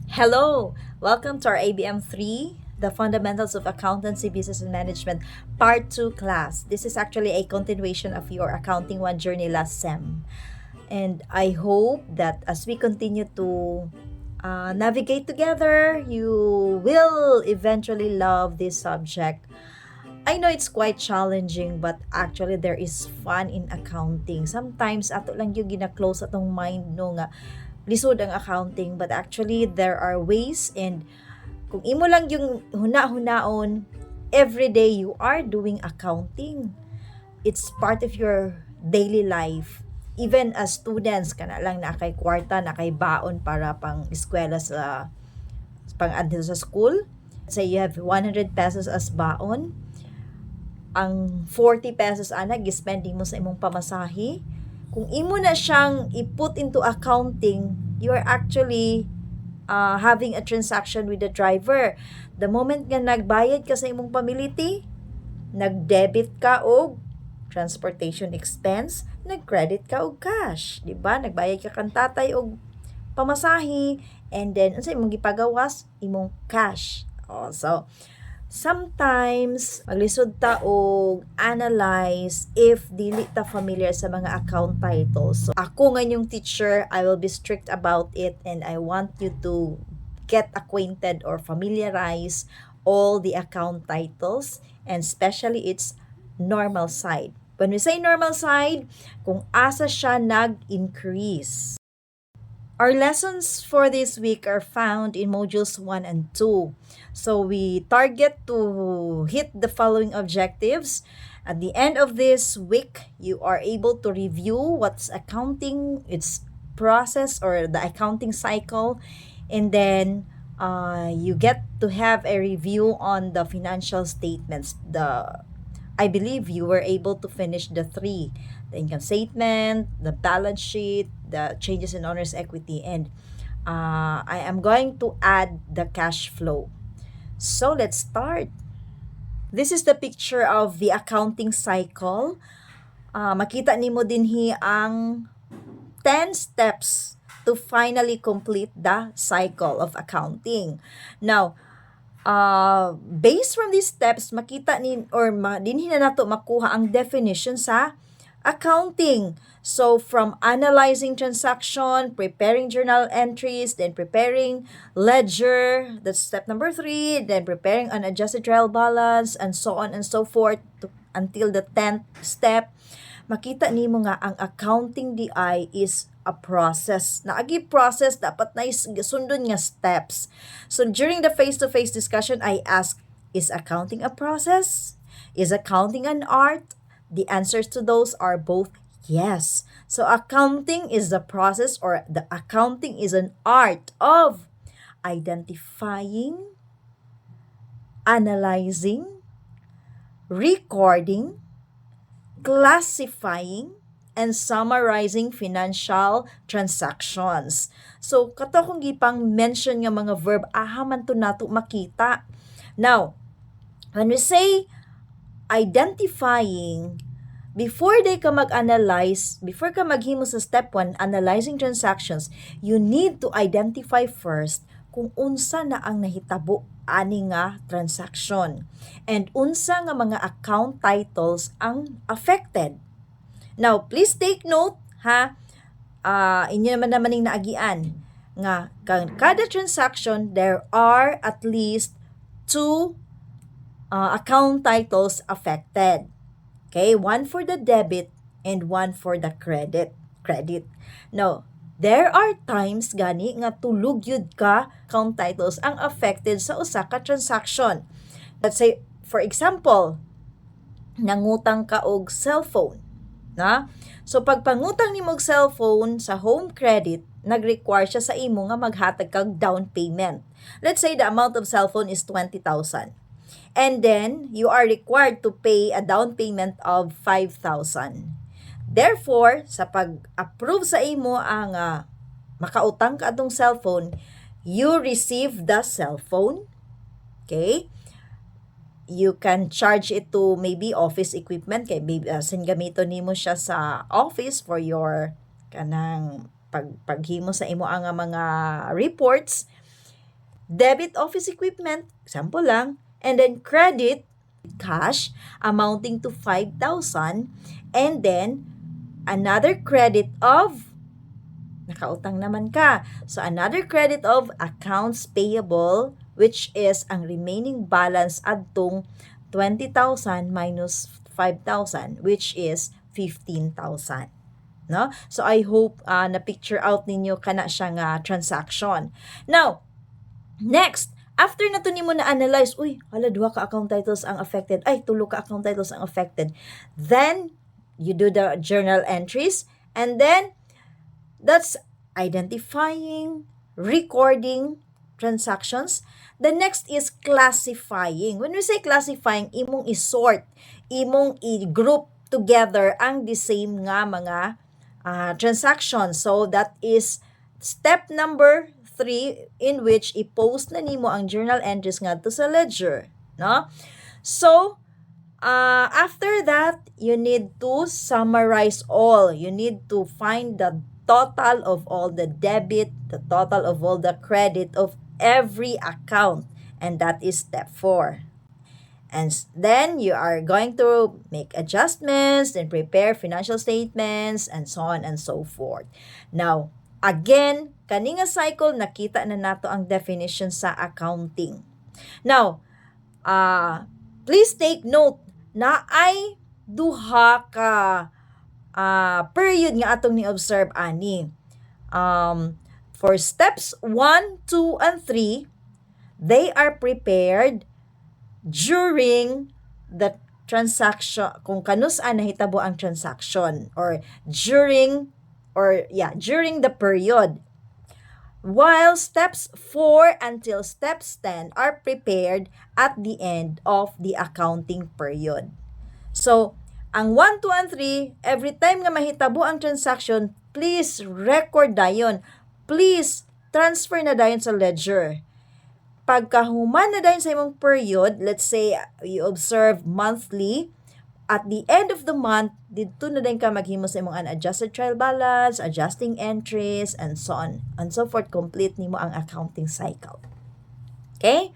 Hello! Welcome to our ABM3, the Fundamentals of Accountancy, Business and Management Part 2 class. This is actually a continuation of your Accounting 1 journey last SEM. And I hope that as we continue to navigate together, you will eventually love this subject. I know it's quite challenging, but actually there is fun in accounting. Sometimes ato lang yung gina-close atong mind no nga lisod ang accounting, but actually there are ways, and kung imo lang yung huna-hunaon, every day you are doing accounting. It's part of your daily life. Even as students, kana lang na kay kwarta, na kay baon para pang eskwela sa pang adto sa school. Say you have 100 pesos as baon, ang 40 pesos ana gi-spending mo sa imong pamasahe. Kung imo na siyang i-put into accounting, you are actually having a transaction with the driver. The moment nga nagbayad ka sa imong pamility, nag-debit ka og transportation expense, nag-credit ka og cash, di ba? Nagbayad ka kan tatay og pamasahe, and then unsa imong gipagawas? Imong cash. So sometimes maglisod ta og analyze if dili ta familiar sa mga account titles. So ako nga yung teacher, I will be strict about it, and I want you to get acquainted or familiarize all the account titles, and especially its normal side. When we say normal side, kung asa siya nag-increase. Our lessons for this week are found in modules 1 and 2. So we target to hit the following objectives. At the end of this week, you are able to review what's accounting, its process or the accounting cycle, and then you get to have a review on the financial statements. I believe you were able to finish the three: the income statement, the balance sheet, the changes in owner's equity, and I am going to add the cash flow. So let's start. This is the picture of the accounting cycle. Makita nimo dinhi ang 10 steps to finally complete the cycle of accounting. Now, based from these steps, makita dinhi na nato makuha ang definition sa accounting. So from analyzing transaction, preparing journal entries, then preparing ledger, that's step number 3, then preparing an adjusted trial balance, and so on and so forth until the 10th step, makita nimo nga ang accounting DI is a process. Naagi process, dapat na sundon nga steps. So during the face-to-face discussion, I ask, is accounting a process? Is accounting an art? The answers to those are both yes. So accounting is the process, or the accounting is an art of identifying, analyzing, recording, classifying, and summarizing financial transactions. So, kato kung gipang mention nga mga verb, man to nato makita. Now, when we say identifying, before ka mag-analyze, before ka maghimo sa step 1, analyzing transactions, you need to identify first kung unsa na ang nahitabo ani nga transaction, and unsa nga mga account titles ang affected. Now, please take note, ha, inyo naman ning naagian nga kada transaction there are at least 2 account titles affected. Okay, one for the debit and one for the credit. Now, there are times gani nga tulog yun ka account titles ang affected sa usa ka transaction. Let's say, for example, nangutang ka og cellphone, na? So pag pangutang nimo og cellphone sa home credit, nag-require siya sa imo nga maghatag kag down payment. Let's say the amount of cellphone is 20,000. And then you are required to pay a down payment of 5,000. Therefore, sa pag-approve sa imo ang makautang ka atong cellphone, you receive the cellphone. Okay? You can charge it to maybe office equipment, kay sin gamito nimo siya sa office for your kanang paghimo sa imo ang mga reports. debit office equipment, example lang, and then credit cash amounting to 5,000, and then another credit of nakautang naman ka. So, another credit of accounts payable, which is ang remaining balance adtong 20,000 minus 5,000, which is 15,000. No? So, I hope na-picture out ninyo kana siya nga transaction. Now, next, after na to nimo na-analyze, uy, hala, 2 ka account titles ang affected, ay, 3 ka account titles ang affected. Then, you do the journal entries, and then, that's identifying, recording transactions. The next is classifying. When we say classifying, imong i-sort, imong i-group together ang the same nga mga transactions. So that is step number 3, in which i-post na nimo ang journal entries nga to sa ledger, no? So after that, you need to summarize all. You need to find the total of all the debit, the total of all the credit of every account. And that is step 4. And then you are going to make adjustments and prepare financial statements and so on and so forth. Now, again, kaninga cycle, nakita na nato ang definition sa accounting. Now, please take note na ay duha ka period nga atong ni-observe ani. For steps 1, 2, and 3, they are prepared during the transaction, kung kanus-an nahitabo ang transaction, or during the period. While steps 4 until steps 10 are prepared at the end of the accounting period. So, ang 1, 2, and 3, every time nga mahitabo ang transaction, please record dayon. Please transfer na dayon sa ledger. Pagkahuman na dayon sa imong period, let's say you observe monthly, at the end of the month, dito na din ka maghimo sa imong unadjusted trial balance, adjusting entries, and so on and so forth. Complete nimo ang accounting cycle. Okay?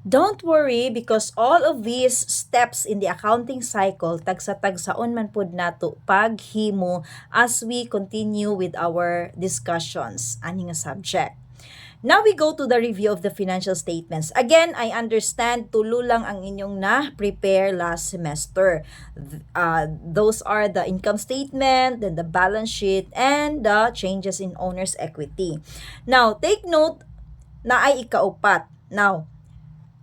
Don't worry, because all of these steps in the accounting cycle, tagsa-tagsaon man pud nato paghimo as we continue with our discussions ani nga subject. Now we go to the review of the financial statements. Again, I understand tulo lang ang inyong na-prepare last semester. Those are the income statement, then the balance sheet, and the changes in owner's equity. Now, take note na ay ikaupat. Now,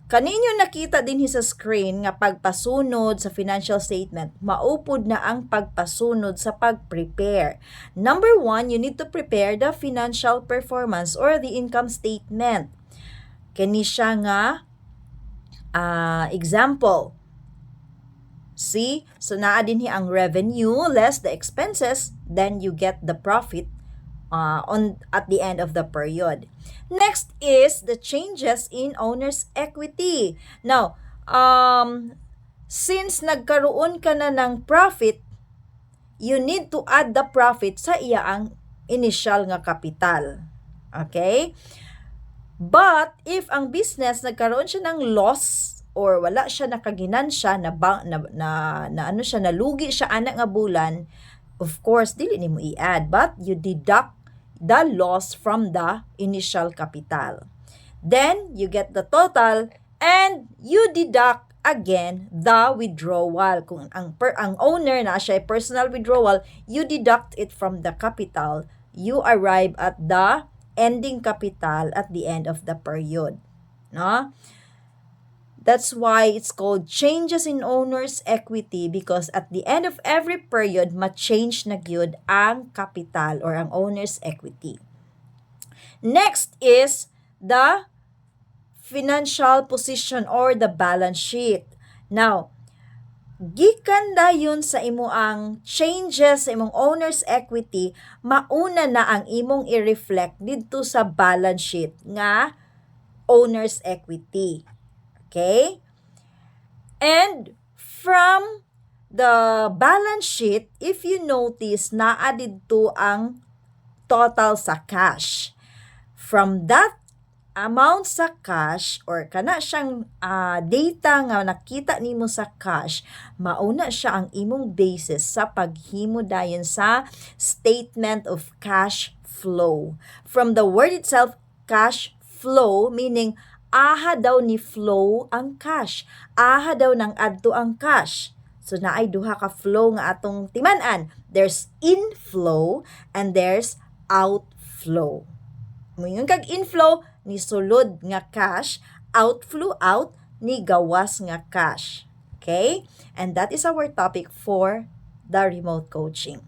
kaninyo nakita din sa screen nga pagpasunod sa financial statement, maupod na ang pagpasunod sa pag-prepare. Number 1, you need to prepare the financial performance or the income statement. Kani siya nga example. See? So naa din ang revenue less the expenses, then you get the profit at the end of the period. Next is the changes in owner's equity. Now, since nagkaroon ka na ng profit, you need to add the profit sa iyaang initial nga kapital. Okay? But if ang business nagkaroon siya ng loss or wala siya nakaginansya nalugi siya anak nga bulan, of course dili nimo i-add, but you deduct the loss from the initial capital. Then you get the total and you deduct again the withdrawal. Kung ang owner na siya personal withdrawal, you deduct it from the capital. You arrive at the ending capital at the end of the period. No? That's why it's called changes in owner's equity, because at the end of every period, ma-change na gyud ang capital or ang owner's equity. Next is the financial position or the balance sheet. Now, gikan dayon sa imuang changes sa imong owner's equity, mauna na ang imong i-reflect dito sa balance sheet nga owner's equity. Okay? And from the balance sheet, if you notice, naa didto ang total sa cash. From that amount sa cash or kana siyang data nga nakita nimo sa cash, mauna siya ang imong basis sa paghimo dayon sa statement of cash flow. From the word itself, cash flow, meaning aha daw ni flow ang cash. Aha daw nang adto ang cash. So naay duha ka flow nga atong timan-an. There's inflow and there's outflow. Moingon kag inflow ni sulod nga cash, outflow out ni gawas nga cash. Okay? And that is our topic for the remote coaching.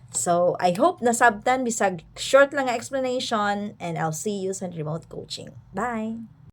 So, I hope nasabtan bisag short lang nga explanation and I'll see you sa remote coaching. Bye!